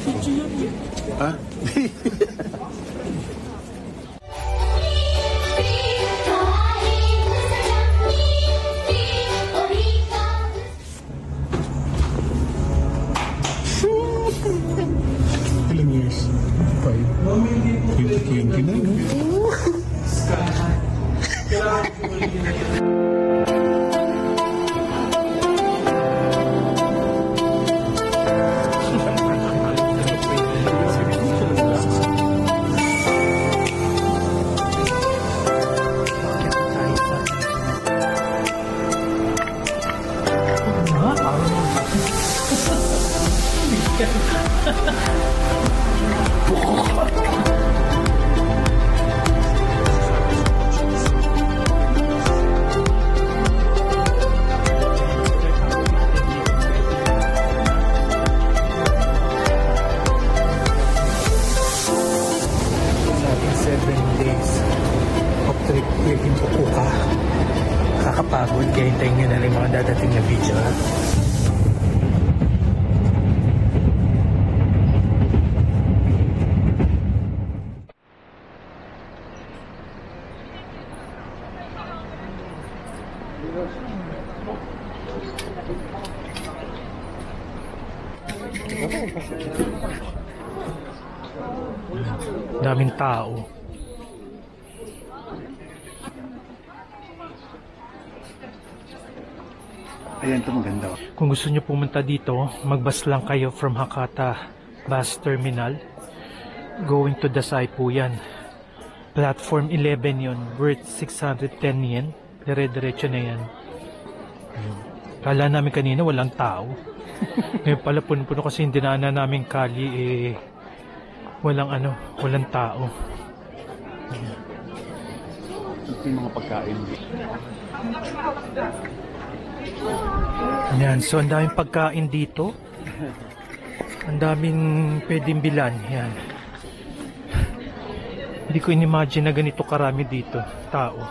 Ha? Ilang years? 5. Kinky na, no? Kakapagod, kaya hintayin nyo na lang yung mga dadating na video. Daming tao. Ayan, ito maganda. Kung gusto nyo pumunta dito, magbus lang kayo from Hakata Bus Terminal. Going to Dasai po yan. Platform 11 yun. Worth 610 yen. Dire-diretso na yan. Kala namin kanina walang tao. Ngayon pala puno-puno kasi yung dinaanan namin kali walang tao. Ito yung mga pagkain. Yan, so ang daming pagkain dito. Ang daming pwedeng bilan. Yan. Hindi ko in-imagine na ganito karami dito, tao.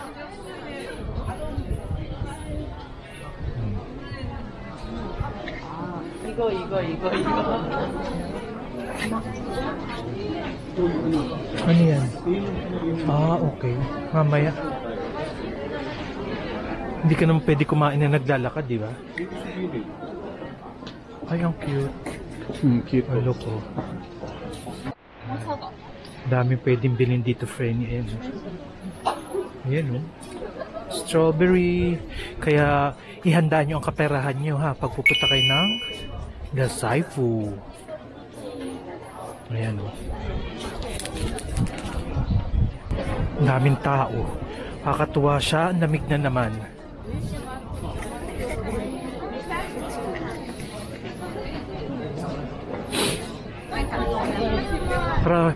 이거. Ano yan? Okay. Mamaya. Hindi ka naman pwede kumain na naglalakad, di ba? Ay, ang cute. Cute. Ano po? Dami pwedeng bilhin dito, friend. Ayan, oh. Strawberry. Kaya, ihanda nyo ang kaperahan nyo, ha? Pag pupunta kayo ng Dasaifu. Ayan, oh. Daming tao. Kakatuwa siya, namig na naman.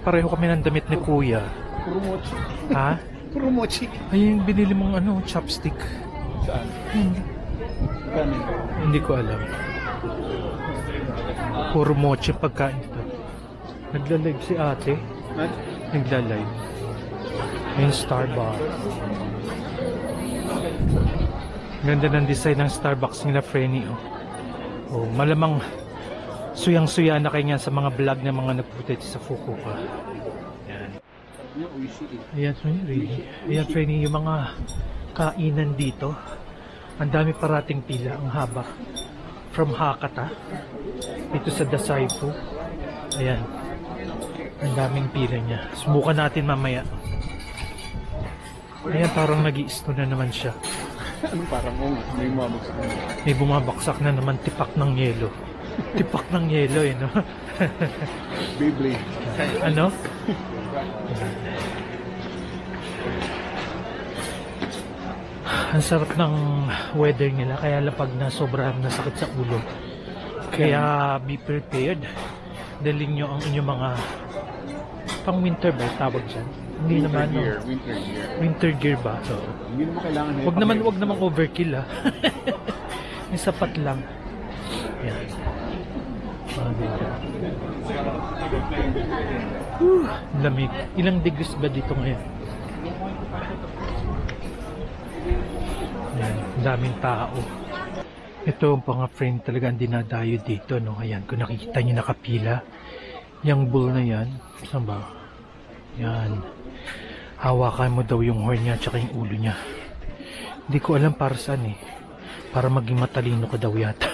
Pareho kami ng damit ni Kuya. Puro mochi. Ha? Puro mochi. Ay, yung binili mong chopstick. Saan? Kanin. Hindi ko alam. Puro mochi pagkain ito. Nagla-live si ate. Nagla-live. Yung Starbucks. Ganda ng design ng Starbucks nila, Frenny. Oh, malamang suyang-suya na kayo sa mga vlog ng mga nagpunta sa Fukuoka. Ayan, really. Ayan, Frenny, yung mga kainan dito. Ang dami parating pila, ang haba. From Hakata. Dito sa Dasaifu. Ayan. Ang daming pila niya. Subukan natin mamaya. Ayan, parang nag-i-stone na naman siya. Anong parang may bumabaksak na? May bumabaksak na naman, tipak ng yelo. Tipak ng yelo, no? Beyblade. Ano? Ang sarap ng weather nila, kaya lang pag nasobrahan na sakit sa ulo. Kaya be prepared. Dalhin nyo ang inyong mga pang winter ba tawag dyan? Hindi naman, Gear. no? Winter gear. Winter gear ba? So, Hindi naman kailangan wag naman overkill, ha? Yung sapat lang. Yan. Lamig. Ilang degrees ba dito ngayon? Yan, daming tao. Ito ang mga friend talaga ang dinadayo dito, no? Ayan, kung nakikita nyo nakapila, Yung bull na yan, saan ba? Yan. Hawakan mo daw yung horn niya tsaka yung ulo niya. Hindi ko alam para saan eh. Para maging matalino ka daw yata.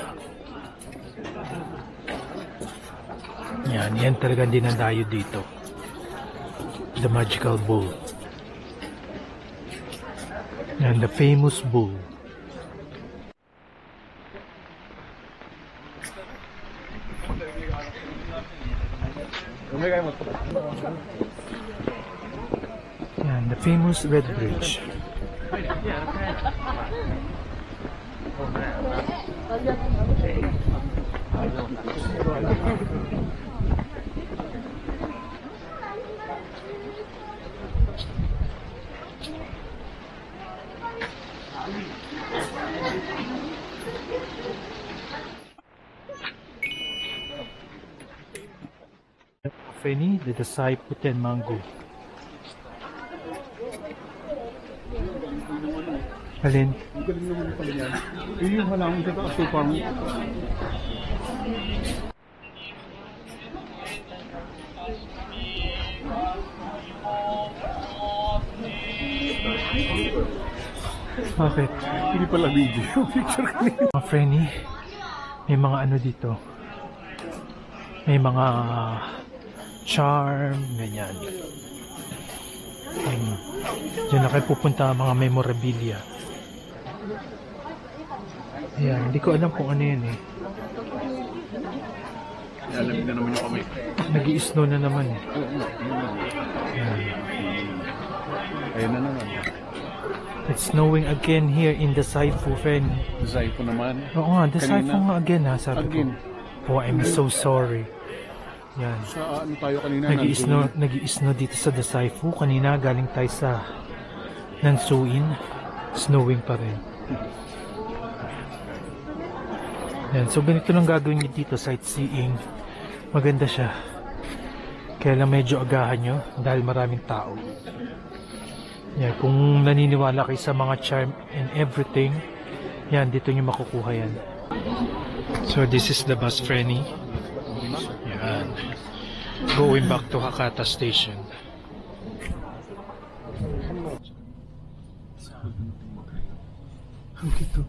Yan talaga dinadayo dito. The magical bull. Yan, the famous bull. Yan, the famous Red Bridge. Feni, the disciple and mango. Alin? Ang galing naman pala yan. Yung halangan sa asupang. Bakit? Hindi pala video. Picture kanina. Mga Frenny, may mga ano dito. May mga charm, ganyan. Diyan na kayo pupunta mga memorabilia. Ayan, hindi ko alam kung ano yan eh. Alam na naman yung kamay. Nag-i-snow na naman eh. Ayan. Ayun na naman. It's snowing again here in the Saifu, friend. Desire ko naman. Oo nga, the Saifu nga again ha, sabi Again. ko. Oh, I'm so sorry. Yan. Sa ano tayo kanina? Nag-i-snow dito sa Dasaifu. Kanina galing tayo sa Nansuin. Snowing pa rin. Yan. So ganito lang gagawin nyo dito, sightseeing. Maganda siya. Kaya lang medyo agahan nyo dahil maraming tao. Yan. Kung naniniwala kayo sa mga charm and everything, yan, dito nyo makukuha yan. So this is the bus, Frenny. Yan. Going back to Hakata Station. Ang kito.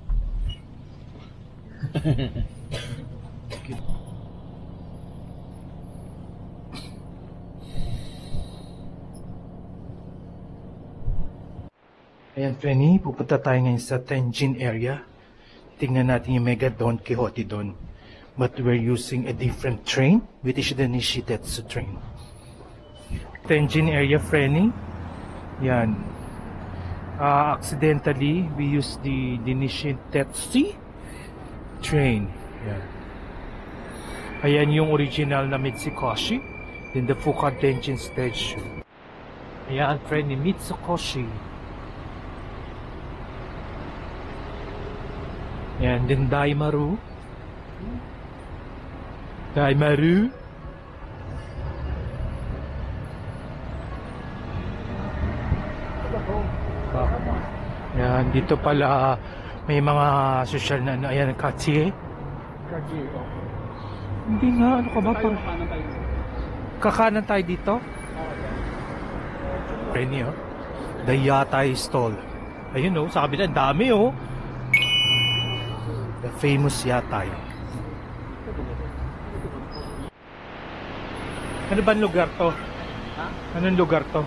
Ayan, Frenny, pupunta tayo ngayon sa Tenjin area. Tingnan natin yung Mega Don Quixote doon. But we're using a different train, which is the Nishitetsu train. Tenjin area, Frenny. Yan. Accidentally, we used the Nishitetsu train. Yan. Ayan yung original na Mitsukoshi. Then the Fuka Tenjin Station. Ayan, Frenny, Mitsukoshi. Yan, then Daimaru. Daimaru. Yan, dito pala may mga social na ano. Ayan, Katsie. Hindi nga, ano ka ba? Kakanan tayo dito? Penny, oh. The Yatai stall. Ayun, oh, sa kabila, dami, oh. The famous Yatai. Ano ba lugar to? Anong lugar to?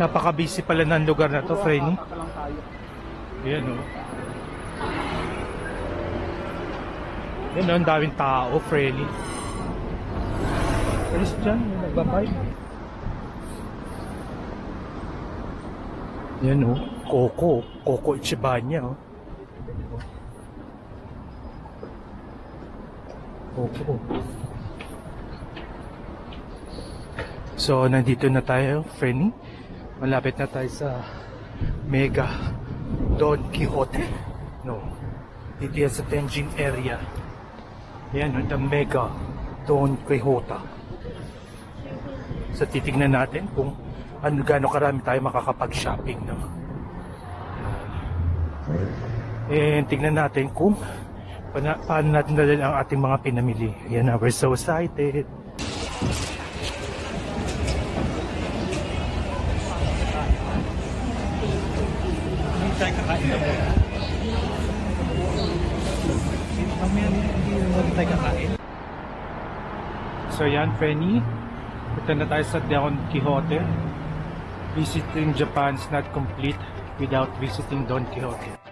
Napaka-busy pala ng lugar na to, Frenny. Ayan, oh. Ayan, oh, ang daming tao, Frenny. Alis dyan, nagbabay. Ayan, oh. Coco Ichibanya, oh. Coco. So, nandito na tayo, Frenny. Malapit na tayo sa Mega Don Quixote. No. Dito yan sa Tenjin area. Yan, the Mega Don Quixote. So, titignan natin kung gaano karami tayo makakapag-shopping. No? And tignan natin kung paano natin dalhin ang ating mga pinamili. Yan na, we're so excited. Hindi tayo kakain na muna. Mamaya hindi naman tayo kakain. So yan, Frenny. Punta na tayo sa Don Quixote. Visiting Japan is not complete without visiting Don Quixote.